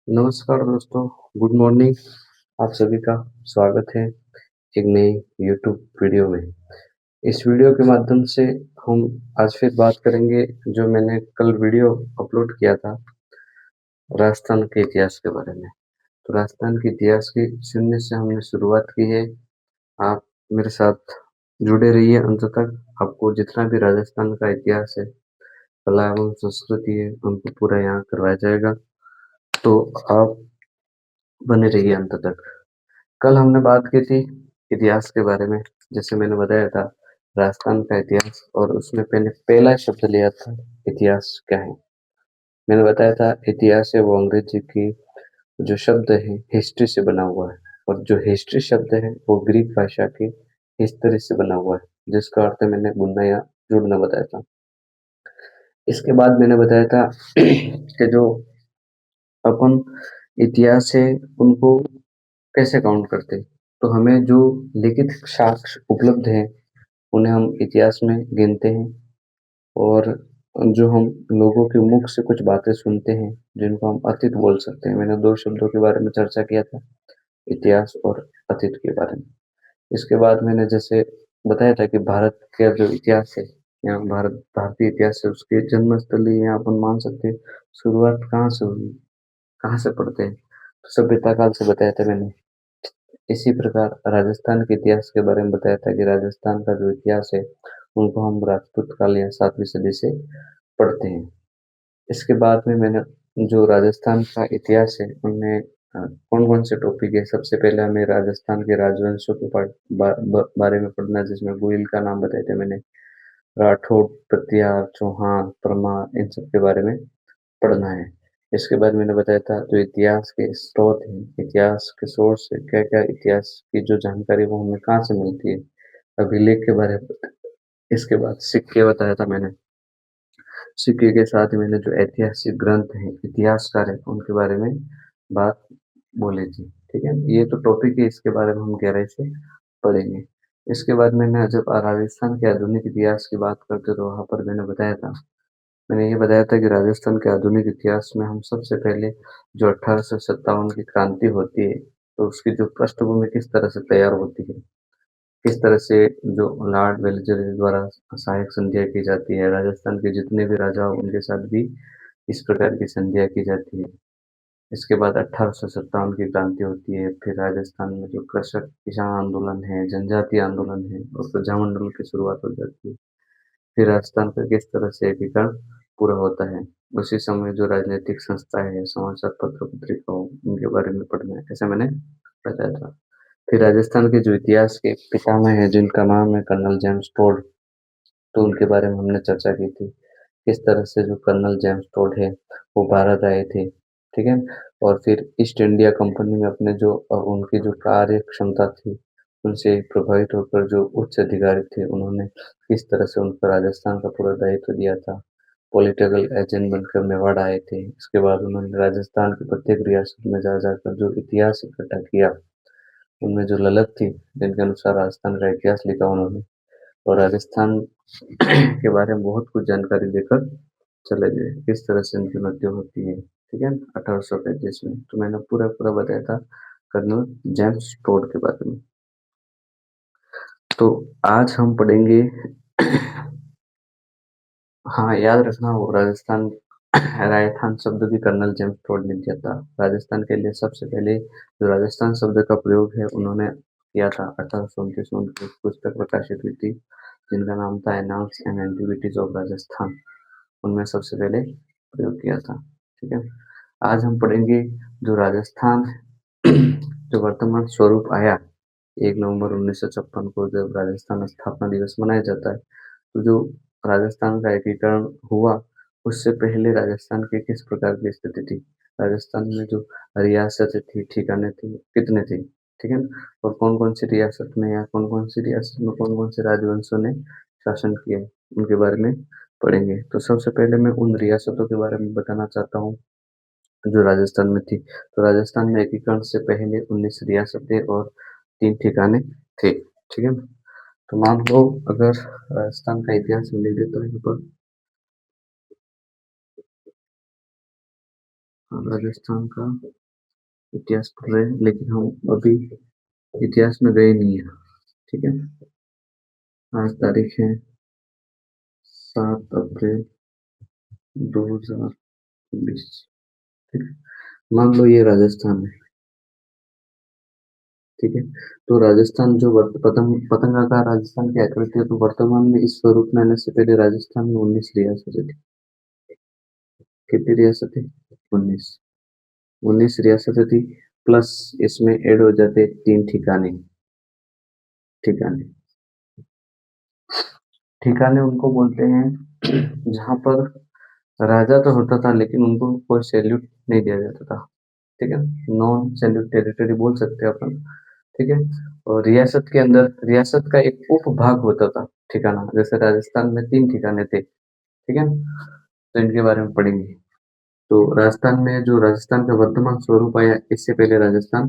नमस्कार दोस्तों, good morning. आप सभी का स्वागत है एक नई यूट्यूब वीडियो में। इस वीडियो के माध्यम से हम आज फिर बात करेंगे जो मैंने कल वीडियो अपलोड किया था राजस्थान के इतिहास के बारे में। तो राजस्थान के इतिहास की सुनने से हमने शुरुआत की है। आप मेरे साथ जुड़े रहिए अंत तक। आपको जितना भी राजस्थान का इतिहास है, कला एवं संस्कृति है, उनको पूरा यहाँ करवाया जाएगा। तो आप बने रहिए अंत तक। कल हमने बात की थी इतिहास के बारे में। जैसे मैंने बताया था राजस्थान का इतिहास, और उसमें पहला शब्द लिया था इतिहास क्या है। मैंने बताया था इतिहास है वो अंग्रेजी की जो शब्द है हिस्ट्री से बना हुआ है, और जो हिस्ट्री शब्द है वो ग्रीक भाषा के हिस्ट्री से बना हुआ है, जिसका अर्थ मैंने बुनना या जुड़ना बताया था। इसके बाद मैंने बताया था कि जो अपन इतिहास है उनको कैसे काउंट करते हैं। तो हमें जो लिखित साक्ष्य उपलब्ध है उन्हें हम इतिहास में गिनते हैं, और जो हम लोगों के मुख से कुछ बातें सुनते हैं जिनको हम अतीत बोल सकते हैं। मैंने दो शब्दों के बारे में चर्चा किया था, इतिहास और अतीत के बारे में। इसके बाद मैंने जैसे बताया था कि भारत का जो इतिहास है, यहाँ भारतीय इतिहास है, उसके जन्मस्थली यहाँ अपन मान सकते हैं। शुरुआत कहाँ से हुई, कहाँ से पढ़ते हैं, तो सभ्यता काल से बताया था मैंने। इसी प्रकार राजस्थान के इतिहास के बारे में बताया था कि राजस्थान का जो इतिहास है उनको हम राजपूत काल या 7वीं सदी से पढ़ते हैं। इसके बाद में मैंने जो राजस्थान का इतिहास है उनमें कौन कौन से टॉपिक है। सबसे पहले हमें राजस्थान के राजवंशों के बारे में पढ़ना है, जिसमें गोइल का नाम बताए थे मैंने, राठौड़, प्रतिहार, चौहान, परमार, इन सब के बारे में पढ़ना है। इसके बाद मैंने बताया था जो इतिहास के स्रोत हैं, इतिहास के सोर्स है, क्या क्या इतिहास की जो जानकारी वो हमें कहाँ से मिलती है, अभिलेख के बारे में। इसके बाद सिक्के बताया था मैंने। सिक्के के साथ ही मैंने जो ऐतिहासिक ग्रंथ हैं, इतिहासकार है, उनके बारे में बात बोली थी। ठीक है, ये तो टॉपिक है, इसके बारे में हम गहराई से पढ़ेंगे। इसके बाद मैंने जब राजस्थान के आधुनिक इतिहास की बात करते तो वहां पर मैंने ये बताया था कि राजस्थान के आधुनिक इतिहास में हम सबसे पहले जो 1857 की क्रांति होती है, तो उसकी जो पृष्ठभूमि किस तरह से तैयार होती है, किस तरह से जो लॉर्ड वेल्लेस्ली द्वारा सहायक संधियां की जाती है, राजस्थान के जितने भी राजा हो उनके साथ भी इस प्रकार की संधियां की जाती है। इसके बाद 1857 की क्रांति होती है। फिर राजस्थान में जो कृषक किसान आंदोलन है, जनजातीय आंदोलन है, और प्रजामंडल की शुरुआत हो जाती है। फिर राजस्थान का किस तरह से एकीकरण पूरा होता है। उसी समय जो राजनीतिक संस्थाएं हैं, समाचार पत्र पत्रिकाओं, उनके बारे में पढ़ना है, ऐसा मैंने बताया था। फिर राजस्थान के जो इतिहास के पितामह हैं जिनका नाम है कर्नल जेम्स टोड, तो उनके बारे में हमने चर्चा की थी। किस तरह से जो कर्नल जेम्स टोड है वो भारत आए थे। ठीक है, और फिर ईस्ट इंडिया कंपनी में अपने जो उनकी जो कार्य क्षमता थी उनसे प्रभावित होकर जो उच्च अधिकारी थे उन्होंने किस तरह से उनको राजस्थान का पूरा दायित्व दिया था। पॉलिटिकल एजेंट बनकर मेवाड़ आए थे। इसके बाद उन्होंने राजस्थान की प्रत्येक रियासत में जा जाकर जो इतिहास इकट्ठा किया, उनमें जो ललक थी जिनके अनुसार राजस्थान का इतिहास लिखा उन्होंने, और राजस्थान के बारे में बहुत कुछ जानकारी देकर चले गए, किस तरह से उनकी मृत्यु होती है। ठीक है, 1835 में। तो मैंने पूरा पूरा बताया था कर्नल जेम्स टोड के बारे में। तो आज हम पढ़ेंगे हाँ, याद रखना वो राजस्थान शब्द भी कर्नल जेम्स टोड ने दिया था। राजस्थान के लिए सबसे पहले जो राजस्थान शब्द का प्रयोग है उन्होंने किया था। 1829 में उनकी एक पुस्तक प्रकाशित हुई थी जिनका नाम था annals and antiquities of Rajasthan. उनमें सबसे पहले प्रयोग किया था। ठीक है, आज हम पढ़ेंगे जो राजस्थान जो वर्तमान स्वरूप आया 1 नवंबर 1956 को, जब राजस्थान स्थापना दिवस मनाया जाता है। तो जो राजस्थान का एकीकरण हुआ उससे पहले राजस्थान की किस प्रकार की स्थिति थी, राजस्थान में जो रियासत थी, ठिकाने थे, कितने थे। ठीक है ना, और कौन कौन सी रियासत में या कौन कौन सी रियासत में कौन कौन से राजवंशों ने शासन किया, उनके बारे में पढ़ेंगे। तो सबसे पहले मैं उन रियासतों के बारे में बताना चाहता हूँ जो राजस्थान में थी। तो राजस्थान में एकीकरण से पहले 19 रियासतें और 3 ठिकाने थे। ठीक है, तो मान लो अगर राजस्थान का इतिहास में ले लेते हैं तो राजस्थान का इतिहास पढ़ रहे हैं, लेकिन हम अभी इतिहास में गए नहीं है। ठीक है, आज तारीख है 7 अप्रैल 2024। ठीक है, मान लो ये राजस्थान है। ठीक है, तो राजस्थान जो पतंगाकार राजस्थान की आकृति है, तो वर्तमान में इस स्वरूप में आने से पहले राजस्थान में 19 रियासतें थी। कितनी रियासतें? 19। 19 रियासतें थी, प्लस इसमें ऐड हो जाते 3 ठिकाने। ठिकाने ठिकाने उनको बोलते हैं जहां पर राजा तो होता था, लेकिन उनको कोई सैल्यूट नहीं दिया जाता था। ठीक है, नॉन सैल्यूट टेरिटरी बोल सकते हैं अपन। ठीक है, और रियासत के अंदर रियासत का एक उप भाग होता था ठिकाना। जैसे राजस्थान में 3 ठिकाने थे। ठीक है, तो इनके बारे में पढ़ेंगे। तो राजस्थान में जो राजस्थान का वर्तमान स्वरूप आया, इससे पहले राजस्थान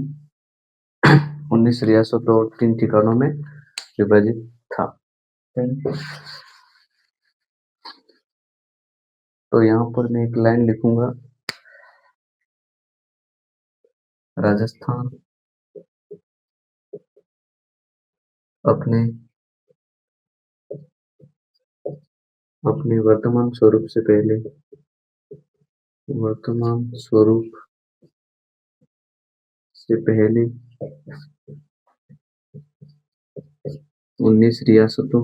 19 रियासतों और 3 ठिकानों में विभाजित था। तो यहाँ पर मैं एक लाइन लिखूंगा, राजस्थान अपने अपने वर्तमान स्वरूप से पहले वर्तमान स्वरूप से पहले 19 रियासतों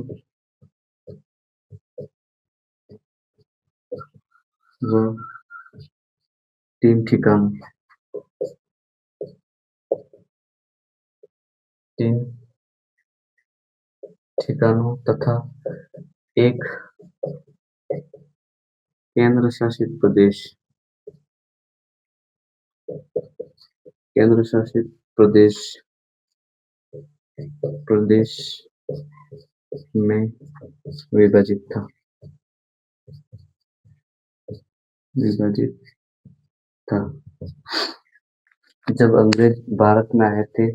व 3 ठिकानों 3 ठिकानों तथा एक केंद्र शासित प्रदेश केंद्र शासित प्रदेश प्रदेश में विभाजित था। विभाजित था। जब अंग्रेज भारत में आए थे,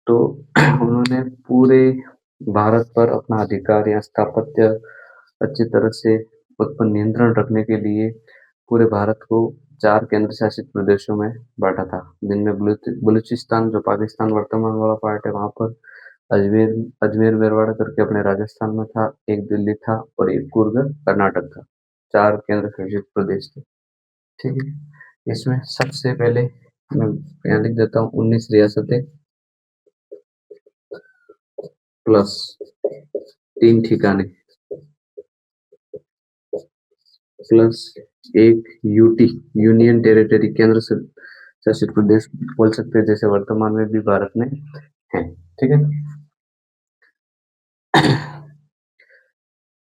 तो उन्होंने पूरे भारत पर अपना अधिकार या स्थापत्य अच्छी तरह से उस पर नियंत्रण रखने के लिए पूरे भारत को 4 केंद्र शासित प्रदेशों में बांटा था, जिनमें बलूचिस्तान जो पाकिस्तान वर्तमान वाला पार्ट है वहां पर, अजमेर अजमेर मेरवाड़ा करके अपने राजस्थान में था, एक दिल्ली था और एक कुर्ग कर्नाटक था। 4 केंद्र शासित प्रदेश थे। ठीक है, इसमें सबसे पहले मैं यहाँ लिख देता हूँ 19 रियासतें प्लस 3 ठिकाने प्लस एक यूटी यूनियन टेरिटरी केंद्र शासित प्रदेश बोल सकते हैं, जैसे वर्तमान में भी भारत में है। ठीक है,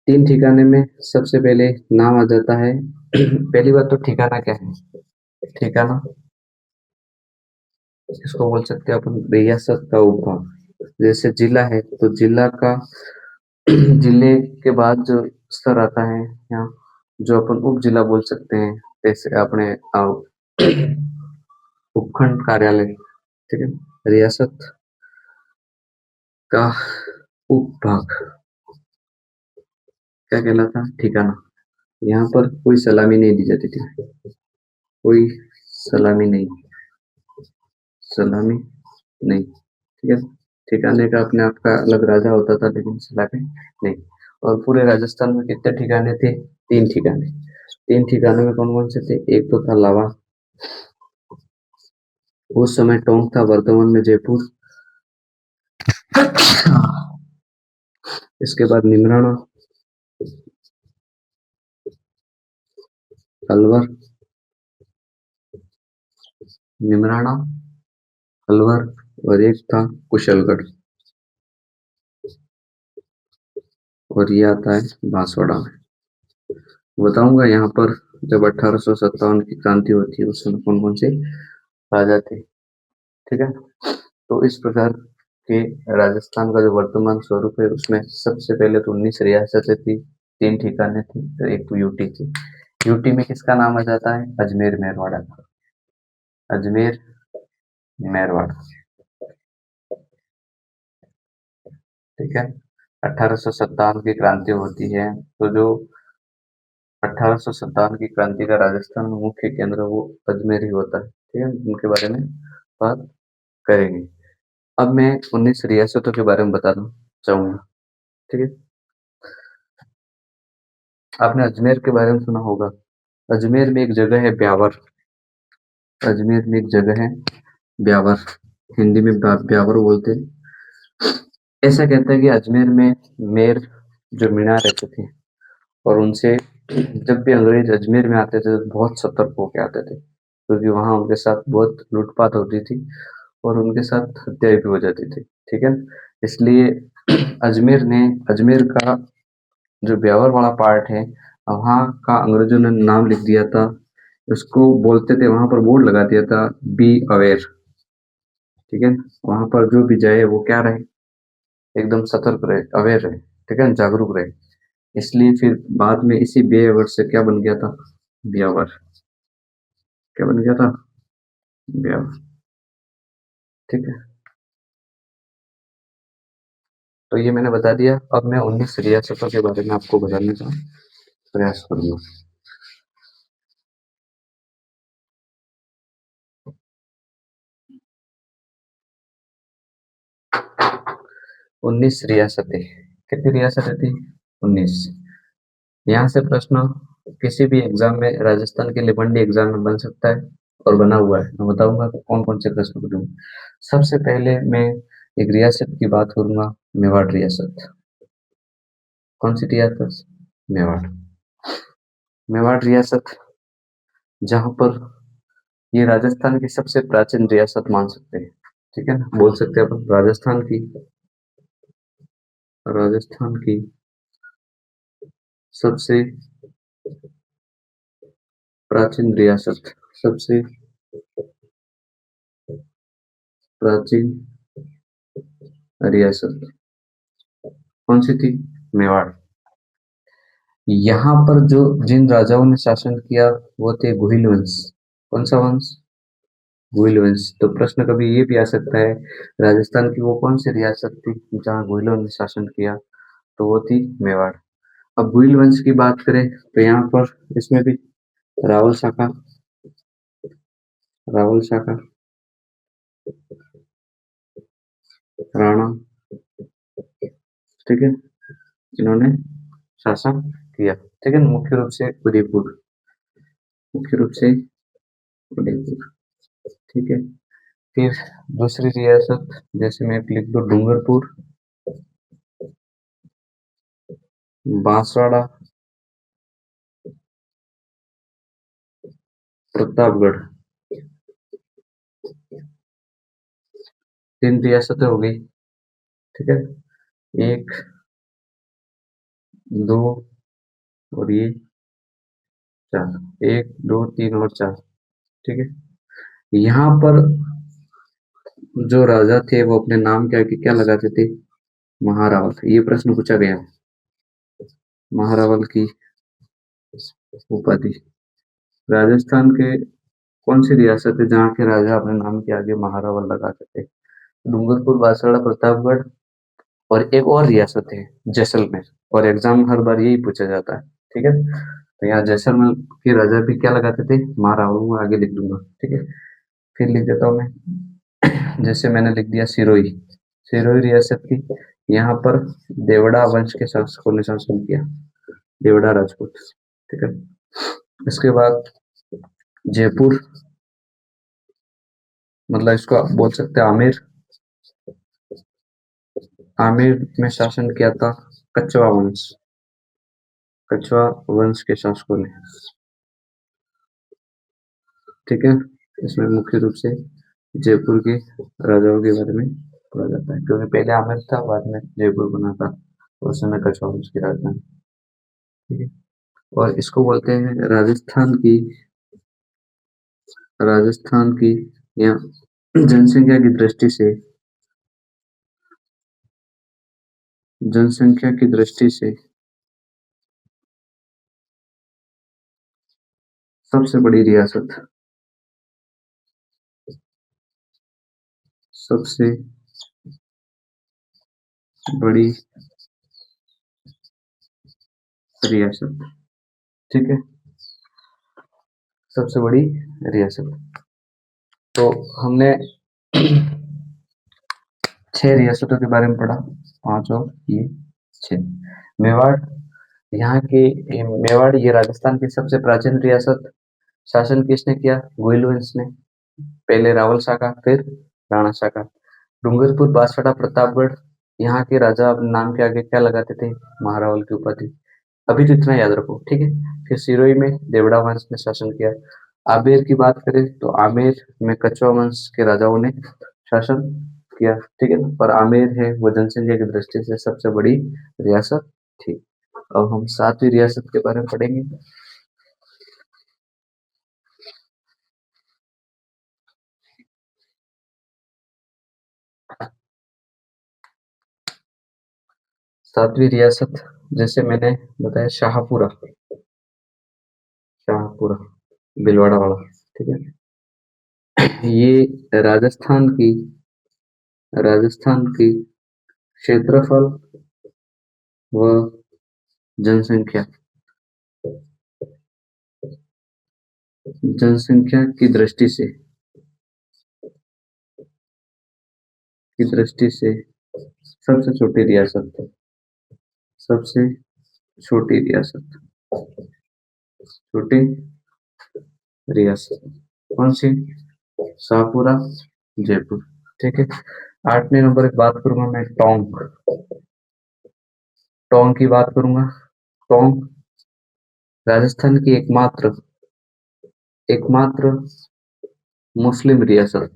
3 ठिकाने में सबसे पहले नाम आ जाता है। पहली बात तो ठिकाना क्या है? ठिकाना इसको बोल सकते हैं अपन रियासत का उपभाग। जैसे जिला है तो जिला का जिले के बाद जो स्तर आता है यहाँ, जो अपन उप जिला बोल सकते हैं, जैसे अपने उपखंड कार्यालय। ठीक है, रियासत का उपभाग क्या कहलाता? ठिकाना। यहाँ पर कोई सलामी नहीं दी जाती थी, कोई सलामी नहीं, सलामी नहीं। ठीक है, ठिकाने का अपने आप का अलग राजा होता था, लेकिन सलामी नहीं। और पूरे राजस्थान में कितने ठिकाने थे? 3 ठिकाने। 3 ठिकानों में कौन कौन से थे? एक तो था लावा, उस समय टोंक था, वर्तमान में जयपुर। इसके बाद निमराना, अलवर, निमराना, अलवर और एक था कुशलगढ़, और ये आता है बांसवाड़ा में। बताऊंगा यहाँ पर जब 1857 की क्रांति होती है उस समय कौन कौन से राजा थे। ठीक है, तो इस प्रकार के राजस्थान का जो वर्तमान स्वरूप है, उसमें सबसे पहले तो 19 रियासतें थी, 3 ठिकाने थे, तो एक यूटी थी। यूटी में किसका नाम आ जाता है? अजमेर मेरवाड़ा का। अजमेर मेरवाड़ा। ठीक है, 1857 की क्रांति होती है, तो जो 1857 की क्रांति का राजस्थान में मुख्य केंद्र वो अजमेर ही होता है। ठीक है, उनके बारे में बात करेंगे। अब मैं 19 रियासतों के बारे में बताना चाहूंगा। ठीक है, आपने अजमेर के बारे में सुना होगा। अजमेर में एक जगह है ब्यावर। अजमेर में एक जगह है ब्यावर, हिंदी में ब्यावर बोलते हैं। ऐसा कहता है कि अजमेर में मेर जो मीना रहते थे, और उनसे जब भी अंग्रेज अजमेर में आते थे तो बहुत सतर्क होके आते थे, क्योंकि वहां उनके साथ बहुत लूटपाट होती थी और उनके साथ हत्याएं भी हो जाती थी। ठीक है, इसलिए अजमेर का जो ब्यावर वाला पार्ट है, वहाँ का अंग्रेजों ने नाम लिख दिया था। उसको बोलते थे, वहां पर बोर्ड लगा दिया था, बी अवेयर। ठीक है, वहां पर जो भी जाए वो क्या रहे, एकदम सतर्क रहे, अवेयर रहे। ठीक है, जागरूक रहे। इसलिए फिर बाद में इसी बे अवर से क्या बन गया था, ब्यावर। क्या बन गया था, ब्यावर। ठीक है, तो ये मैंने बता दिया। अब मैं 19 रियासतों के बारे में आपको बताने का प्रयास करूंगा। 19 रियासतें, कितनी रियासतें थी, 19। यहाँ से प्रश्न किसी भी एग्जाम में, राजस्थान के लिबंडी एग्जाम में बन सकता है, और बना हुआ है। मैं बताऊंगा कौन कौन से प्रश्न पूछूंगा। सबसे पहले मैं एक रियासत की बात करूंगा, मेवाड़ रियासत। कौन सी रियासत, मेवाड़। मेवाड़ रियासत, जहां पर ये राजस्थान की सबसे प्राचीन रियासत मान सकते हैं। ठीक है ना, बोल सकते हैं अपन राजस्थान की सबसे प्राचीन रियासत, सबसे प्राचीन रियासत कौन सी थी, मेवाड़। यहाँ पर जो जिन राजाओं ने शासन किया वो थे गुहिल वंश। कौन सा वंश, गुहिल वंश। तो प्रश्न कभी ये भी आ सकता है, राजस्थान की वो कौन सी रियासत थी जहाँ गुहिलों ने शासन किया, तो वो थी मेवाड़। अब गुहिल वंश की बात करें तो यहाँ पर इसमें भी रावल शाखा, रावल शाखा, राणा, ठीक है, इन्होंने शासन किया। ठीक है, मुख्य रूप से उदयपुर, मुख्य रूप से उदयपुर। ठीक है, फिर दूसरी रियासत, जैसे मैं लिख दो डूंगरपुर, बांसवाड़ा, प्रतापगढ़। तीन रियासतें हो गई। ठीक है, एक, दो, और ये चार। एक, दो, तीन और चार। ठीक है, यहाँ पर जो राजा थे वो अपने नाम के आगे क्या लगाते थे, महारावल। ये प्रश्न पूछा गया, महारावल की उपाधि। राजस्थान के कौन सी रियासत है जहाँ के राजा अपने नाम के आगे महारावल लगाते थे, डूंगरपुर, बांसवाड़ा, प्रतापगढ़, और एक और रियासत है जैसलमेर। और एग्जाम में हर बार यही पूछा जाता है। ठीक है, तो यहाँ जैसलमेर के राजा भी क्या लगाते थे, महारावल। मैं आगे लिख दूंगा। ठीक है, फिर लिख देता हूँ मैं, जैसे मैंने लिख दिया सिरोही, सिरोही रियासत की। यहाँ पर देवड़ा वंश के शासकों ने शासन किया, देवड़ा राजपूत। ठीक है, इसके बाद जयपुर, मतलब इसको आप बोल सकते हैं आमेर। आमेर में शासन किया था कछवा वंश, कछवा वंश के शासकों ने। ठीक है, इसमें मुख्य रूप से जयपुर के राजाओं के बारे में पढ़ा जाता है, क्योंकि पहले आमेर था, बाद में जयपुर बना था, उस समय कछवा वंश की राजधानी। ठीक है, और इसको बोलते हैं राजस्थान की या जनसंख्या की दृष्टि से, जनसंख्या की दृष्टि से सबसे बड़ी रियासत, सबसे बड़ी रियासत। ठीक है, सबसे बड़ी रियासत। तो हमने 6 रियासतों के बारे में पढ़ा, 5 और ये 6। मेवाड़, यहाँ की मेवाड़ ये राजस्थान की सबसे प्राचीन रियासत। शासन किसने किया? गोहिल वंश ने। पहले रावल शाखा, फिर राणा शाखा। डूंगरपुर, बांसवाड़ा, प्रतापगढ़, यहाँ के राजा अपने नाम के आगे क्या लगाते थे? महारावल की उपाधि। अभी तो इतना याद रखो, ठीक है। फिर सिरोही में देवड़ा वंश ने शासन किया। आमेर की बात करें तो आमेर में कछवाहा वंश के राजाओं ने शासन किया, ठीक है ना। पर आमेर है वो जनसंख्या की दृष्टि से सबसे बड़ी रियासत थी। अब हम 7वीं रियासत के बारे में पढ़ेंगे। सातवीं रियासत, जैसे मैंने बताया, शाहपुरा, शाहपुरा भीलवाड़ा वाला, ठीक है। ये राजस्थान की क्षेत्रफल व जनसंख्या जनसंख्या की दृष्टि से सबसे छोटी रियासत है। सबसे छोटी रियासत, छोटी रियासत कौन सी? शाहपुरा, जयपुर, ठीक है। 8वें नंबर की बात करूंगा मैं, टोंक। टोंक की बात करूंगा। टोंक राजस्थान की एकमात्र मुस्लिम रियासत।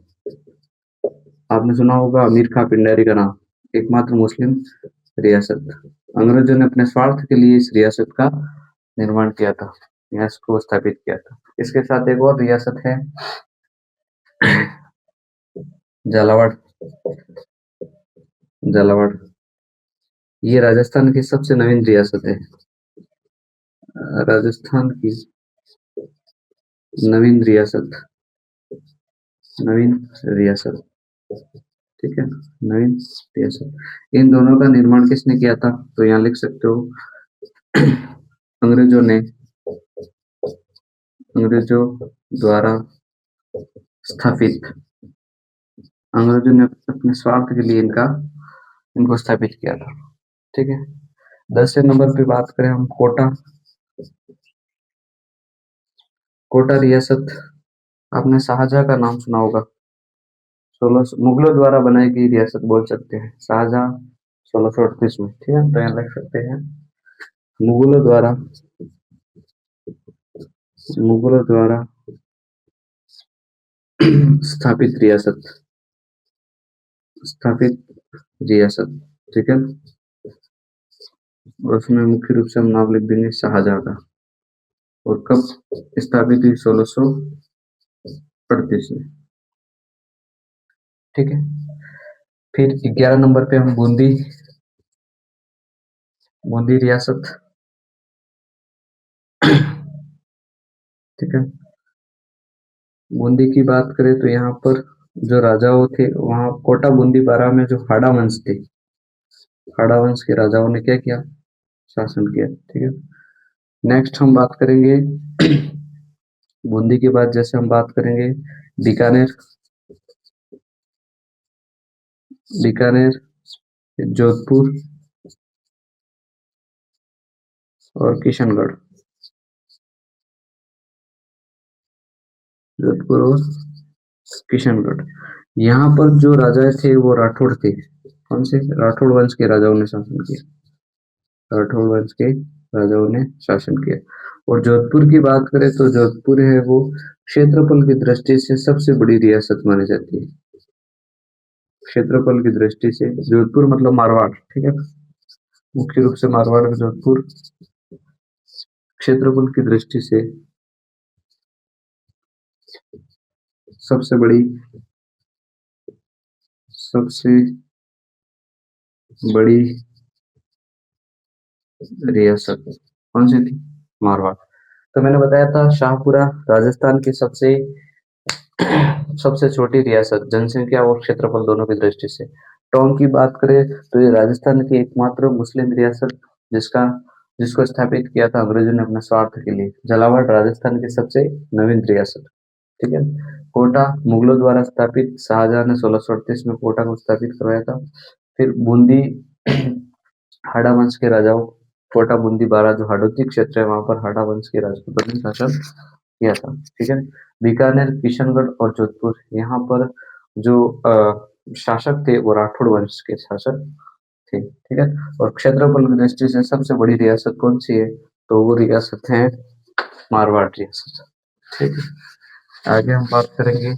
आपने सुना होगा अमीर खां पिंडारी का नाम। एकमात्र मुस्लिम रियासत। अंग्रेजों ने अपने स्वार्थ के लिए इस रियासत का निर्माण किया था, यहाँ इसको स्थापित किया था। इसके साथ एक और रियासत है, झालावाड़। झालावाड़ ये राजस्थान की सबसे नवीन रियासत है। राजस्थान की नवीन रियासत, ठीक है, नवीन रियासत। इन दोनों का निर्माण किसने किया था? तो यहाँ लिख सकते हो, अंग्रेजों द्वारा स्थापित। अंग्रेजों ने अपने स्वार्थ के लिए इनको स्थापित किया था, ठीक है। 10वें नंबर पे बात करें हम, कोटा रियासत। आपने शाहजहां का नाम सुना होगा। 16 मुगलों द्वारा बनाई गई रियासत बोल सकते हैं। शाहजहां 1638 में, ठीक है। तो यहाँ लिख सकते हैं, मुगलों द्वारा स्थापित रियासत, ठीक है। और उसमें मुख्य रूप से हम नाम लिख देंगे शाहजहां का। और कब स्थापित हुई? 1638 में, ठीक है। फिर 11 नंबर पे हम बूंदी रियासत, ठीक है। बूंदी की बात करें तो यहाँ पर जो राजाओं थे, वहां कोटा बूंदी बारा में जो हाड़ा वंश थे, हाड़ा वंश के राजाओं ने क्या किया? शासन किया, ठीक है। नेक्स्ट हम बात करेंगे बूंदी के बाद, जैसे हम बात करेंगे बीकानेर, जोधपुर और किशनगढ़। जोधपुर और किशनगढ़, यहाँ पर जो राजा थे वो राठौड़ थे। कौन से? राठौड़ वंश के राजाओं ने शासन किया। राठौड़ वंश के राजाओं ने शासन किया। और जोधपुर की बात करें तो जोधपुर है वो क्षेत्रफल की दृष्टि से सबसे बड़ी रियासत मानी जाती है। क्षेत्रफल की दृष्टि से जोधपुर मतलब मारवाड़, ठीक है। मुख्य रूप से मारवाड़ में जोधपुर क्षेत्रफल की दृष्टि से सबसे बड़ी रियासत कौन सी थी? मारवाड़। तो मैंने बताया था शाहपुरा राजस्थान की सबसे छोटी रियासत, जनसंख्या और क्षेत्रफल दोनों की दृष्टि से। टोंक की बात करें तो ये राजस्थान की एकमात्र मुस्लिम रियासत जिसका जिसको स्थापित किया था अंग्रेजों ने अपने स्वार्थ के लिए। झालावाड़ राजस्थान की सबसे नवीन रियासत, ठीक है। कोटा मुगलों द्वारा स्थापित, शाहजहां ने 1638 में कोटा को स्थापित करवाया था। फिर बूंदी हाड़ा वंश के राजाओं, कोटा बूंदी बारा जो हाड़ौती क्षेत्र है वहां पर हाड़ा वंश के राजपूतों ने शासन किया था, ठीक है। बीकानेर, किशनगढ़ और जोधपुर, यहाँ पर जो शासक थे वो राठौड़ वंश के शासक थे, ठीक है। और क्षेत्रफल की दृष्टि से सबसे बड़ी रियासत कौन सी है, तो वो रियासत है मारवाड़ रियासत, ठीक है। आगे हम बात करेंगे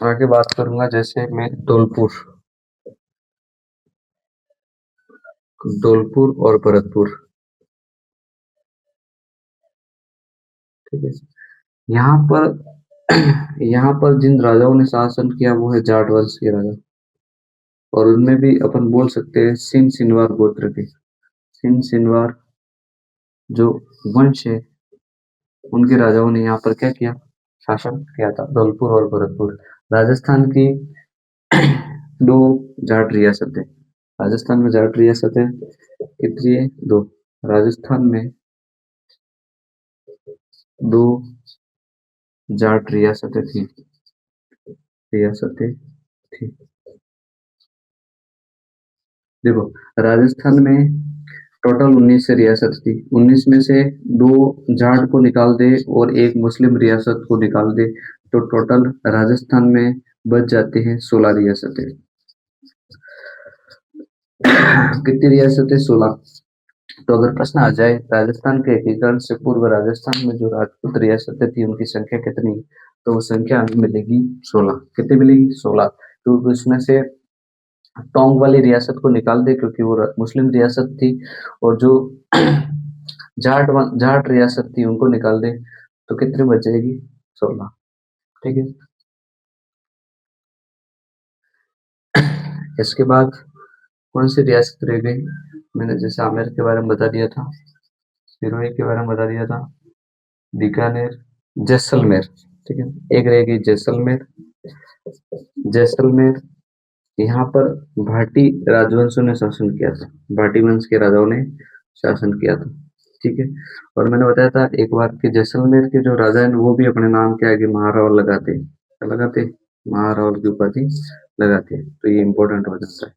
आगे बात करूंगा जैसे मैं धौलपुर और भरतपुर, ठीक है। यहाँ पर यहाँ पर जिन राजाओं ने शासन किया वो है जाट वंश के राजा, और उनमें भी अपन बोल सकते हैं सिंध सिनवार गोत्र के, सिंध सिनवार जो वंश है उनके राजाओं ने यहाँ पर क्या किया, शासन किया था। धौलपुर और भरतपुर राजस्थान की दो जाट रियासतें, राजस्थान में जाट रियासतें कितनी है, दो। राजस्थान में दो जाट रियासतें थी। देखो राजस्थान में टोटल 19 रियासत थी, 19 में से दो जाट को निकाल दे और एक मुस्लिम रियासत को निकाल दे तो टोटल राजस्थान में बच जाते हैं 16 रियासतें। कितनी रियासतें, 16। तो अगर प्रश्न आ जाए राजस्थान के एकीकरण से पूर्व राजस्थान में जो राजपूत रियासतें थी उनकी संख्या कितनी, तो वो संख्या हमें मिलेगी 16। कितनी मिलेगी, 16। तो उसमें से टोंक वाली रियासत को निकाल दे क्योंकि वो मुस्लिम रियासत थी, और जो जाट रियासत थी उनको निकाल दे तो कितनी बच जाएगी, 16, ठीक है। इसके बाद कौन सी रियासत रह गई, मैंने जैसे आमेर के बारे में बता दिया था, सिरोही के बारे में बता दिया था, बीकानेर, जैसलमेर, ठीक है। एक रह गई जैसलमेर, जैसलमेर यहाँ पर भाटी राजवंशों ने शासन किया था, भाटी वंश के राजाओं ने शासन किया था, ठीक है। और मैंने बताया था एक बार कि जैसलमेर के जो राजा हैं वो भी अपने नाम के आगे महारावल लगाते, क्या लगाते, महारावल की उपाधि लगाते, तो ये इंपॉर्टेंट हो जाता है।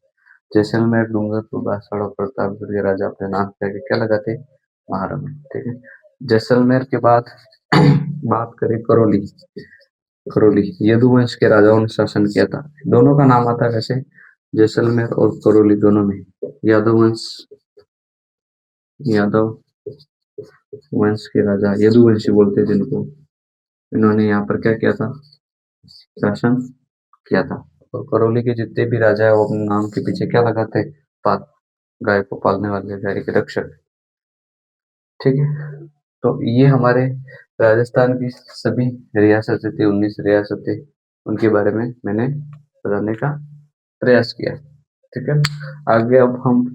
जैसलमेर, डूंगरपुर, बांसवाड़ा और प्रतापगढ़ के राजा अपने नाम के आगे क्या लगाते, महारावल, ठीक है। जैसलमेर के बाद बात करें करौली, करौली यदुवंश के राजाओं ने शासन किया था, दोनों का नाम आता है वैसे, जैसलमेर और करौली दोनों में। यादव वंश, यादव वंश के राजा यदुवंशी बोलते हैं जिनको, इन्होंने यहाँ पर क्या किया था, शासन किया था। और करौली के जितने भी राजा है वो अपने नाम के पीछे क्या लगाते हैं, पाल, गाय को पालने वाले, गाय के रक्षक, ठीक है। तो ये हमारे राजस्थान की सभी रियासतें थी, 19 रियासतें, उनके बारे में मैंने बताने का प्रयास किया, ठीक है। आगे अब हम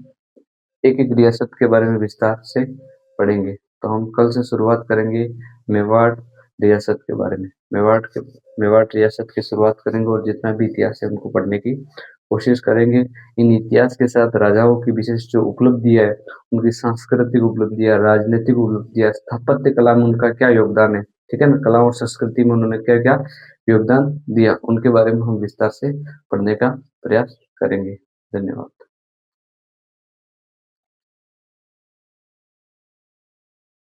एक एक रियासत के बारे में विस्तार से पढ़ेंगे। तो हम कल से शुरुआत करेंगे मेवाड़ रियासत के बारे में, मेवाड़ रियासत की शुरुआत करेंगे और जितना भी इतिहास है उनको पढ़ने की कोशिश करेंगे। इन इतिहास के साथ राजाओं की विशेष जो उपलब्धियां है, उनकी सांस्कृतिक उपलब्धियां, राजनीतिक उपलब्धियां, स्थापत्य कला में उनका क्या योगदान है, ठीक है ना, कला और संस्कृति में उन्होंने क्या क्या योगदान दिया, उनके बारे में हम विस्तार से पढ़ने का प्रयास करेंगे। धन्यवाद।